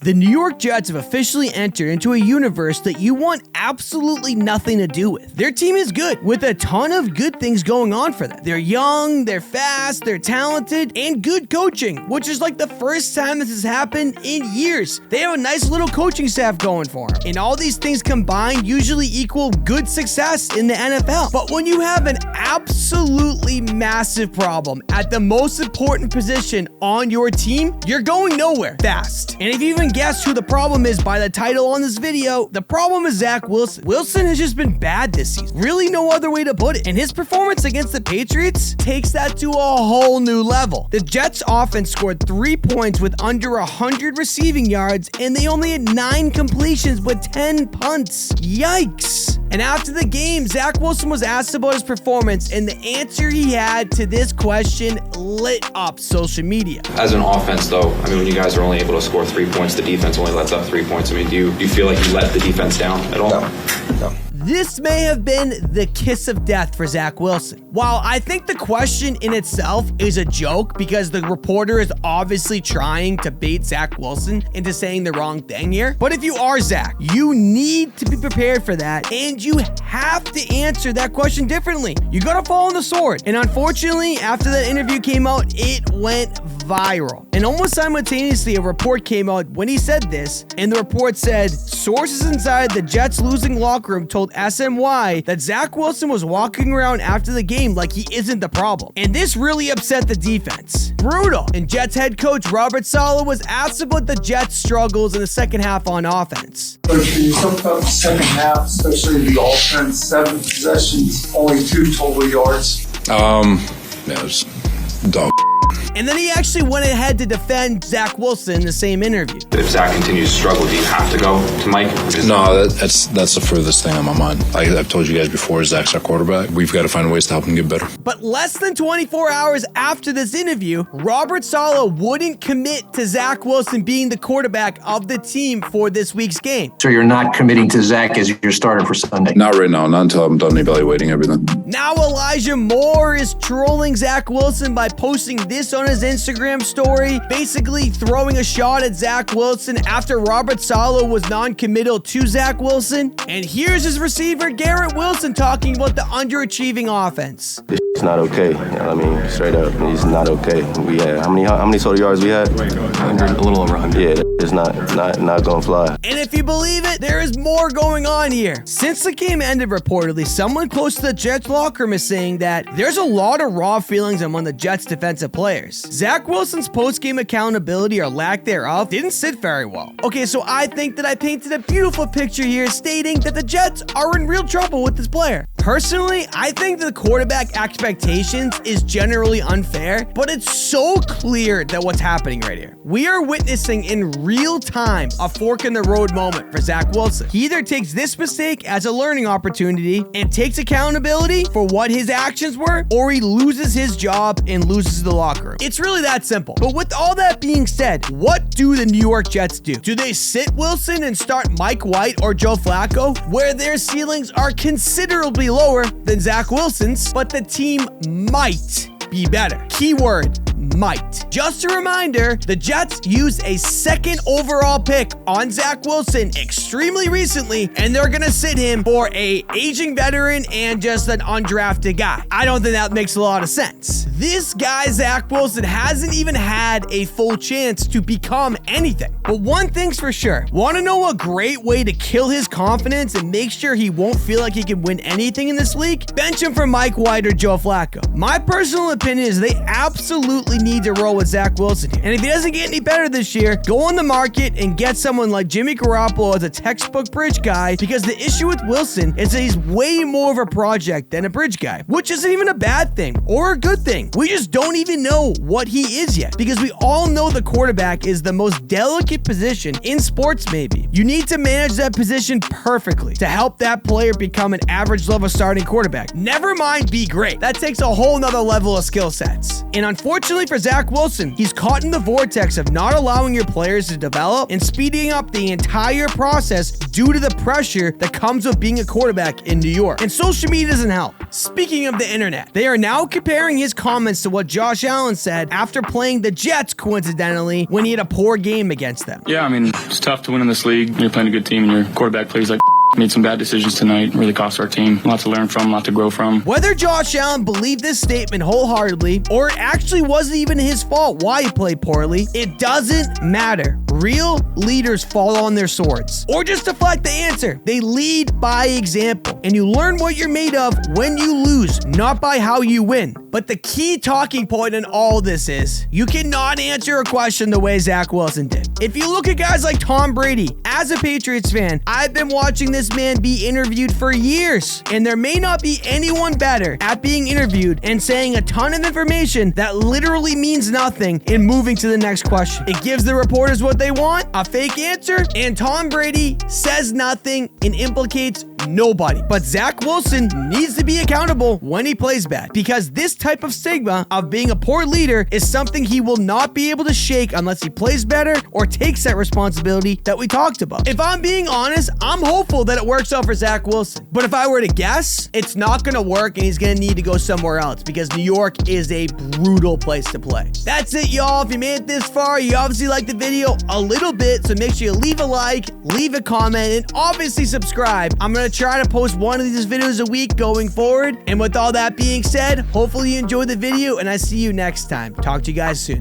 The New York Jets have officially entered into a universe that you want absolutely nothing to do with. Their team is good, with a ton of good things going on for them. They're young, they're fast, they're talented, and good coaching, which is like the first time this has happened in years. They have a nice little coaching staff going for them. And all these things combined usually equal good success in the NFL. But when you have an absolutely massive problem at the most important position on your team, you're going nowhere fast. And if you even guessed who the problem is by the title on this video, the problem is Zach Wilson. Wilson has just been bad this season. Really no other way to put it. And his performance against the Patriots takes that to a whole new level. The Jets offense scored 3 points with under 100 receiving yards, and they only had 9 completions with 10 punts. Yikes. And after the game, Zach Wilson was asked about his performance, and the answer he had to this question lit up social media. As an offense, though, I mean, when you guys are only able to score 3 points, the defense only lets up 3 points. I mean, do you feel like you let the defense down at all? No. This may have been the kiss of death for Zach Wilson. While I think the question in itself is a joke because the reporter is obviously trying to bait Zach Wilson into saying the wrong thing here, but if you are Zach, you need to be prepared for that, and you have to answer that question differently. You gotta fall on the sword. And unfortunately, after that interview came out, it went viral. And almost simultaneously, a report came out when he said this, and the report said, sources inside the Jets losing locker room told SMY that Zach Wilson was walking around after the game like he isn't the problem. And this really upset the defense. Brutal. And Jets head coach Robert Sala was asked about the Jets' struggles in the second half on offense. Coach, can you talk about the second half, especially the offense, 7 possessions, only 2 total yards? Yeah, it was dog. And then he actually went ahead to defend Zach Wilson in the same interview. If Zach continues to struggle, do you have to go to Mike? No, that's the furthest thing on my mind. I've told you guys before, Zach's our quarterback. We've got to find ways to help him get better. But less than 24 hours after this interview, Robert Sala wouldn't commit to Zach Wilson being the quarterback of the team for this week's game. So you're not committing to Zach as your starter for Sunday? Not right now, not until I'm done evaluating everything. Now Elijah Moore is trolling Zach Wilson by posting this on his Instagram story, basically throwing a shot at Zach Wilson after Robert Sala was non-committal to Zach Wilson. And here's his receiver, Garrett Wilson, talking about the underachieving offense. This is not okay. You know what I mean? Straight up, he's not okay. We had how many total yards we had? 100, a little over 100. Yeah, it's not gonna fly. And if you believe it, there is more going on here. Since the game ended, reportedly, someone close to the Jets locker room is saying that there's a lot of raw feelings among the Jets defensive players. Zach Wilson's post-game accountability or lack thereof didn't sit very well. Okay, so I think that I painted a beautiful picture here stating that the Jets are in real trouble with this player. Personally, I think the quarterback expectations is generally unfair, but it's so clear that what's happening right here. We are witnessing in real time a fork in the road moment for Zach Wilson. He either takes this mistake as a learning opportunity and takes accountability for what his actions were, or he loses his job and loses the locker room. It's really that simple. But with all that being said, what do the New York Jets do? Do they sit Wilson and start Mike White or Joe Flacco, where their ceilings are considerably lower than Zach Wilson's, but the team might be better? Keyword, might. Just a reminder, the Jets used a 2nd overall pick on Zach Wilson extremely recently, and they're gonna sit him for a aging veteran and just an undrafted guy. I don't think that makes a lot of sense. This guy, Zach Wilson, hasn't even had a full chance to become anything. But one thing's for sure, want to know a great way to kill his confidence and make sure he won't feel like he can win anything in this league? Bench him for Mike White or Joe Flacco. My personal opinion is they absolutely need to roll with Zach Wilson here. And if he doesn't get any better this year, go on the market and get someone like Jimmy Garoppolo as a textbook bridge guy, because the issue with Wilson is that he's way more of a project than a bridge guy, which isn't even a bad thing or a good thing. We just don't even know what he is yet, because we all know the quarterback is the most delicate position in sports maybe. You need to manage that position perfectly to help that player become an average level starting quarterback. Never mind be great. That takes a whole nother level of skill sets. And unfortunately, Unfortunately for Zach Wilson, he's caught in the vortex of not allowing your players to develop and speeding up the entire process due to the pressure that comes with being a quarterback in New York. And social media doesn't help. Speaking of the internet, they are now comparing his comments to what Josh Allen said after playing the Jets, coincidentally, when he had a poor game against them. Yeah, I mean, it's tough to win in this league when you're playing a good team and your quarterback plays like made some bad decisions tonight, really cost our team. A lot to learn from, a lot to grow from. Whether Josh Allen believed this statement wholeheartedly or it actually wasn't even his fault why he played poorly, it doesn't matter. Real leaders fall on their swords. Or just deflect the answer. They lead by example. And you learn what you're made of when you lose, not by how you win. But the key talking point in all this is, you cannot answer a question the way Zach Wilson did. If you look at guys like Tom Brady, as a Patriots fan, I've been watching this man be interviewed for years, and there may not be anyone better at being interviewed and saying a ton of information that literally means nothing and moving to the next question. It gives the reporters what they want, a fake answer, and Tom Brady says nothing and implicates nobody. But Zach Wilson needs to be accountable when he plays bad, because this type of stigma of being a poor leader is something he will not be able to shake unless he plays better or takes that responsibility that we talked about. If I'm being honest, I'm hopeful that it works out for Zach Wilson. But if I were to guess, it's not going to work and he's going to need to go somewhere else because New York is a brutal place to play. That's it, y'all. If you made it this far, you obviously liked the video a little bit, so make sure you leave a like, leave a comment, and obviously subscribe. I'm going to try to post one of these videos a week going forward. And with all that being said, hopefully you enjoyed the video and I see you next time. Talk to you guys soon.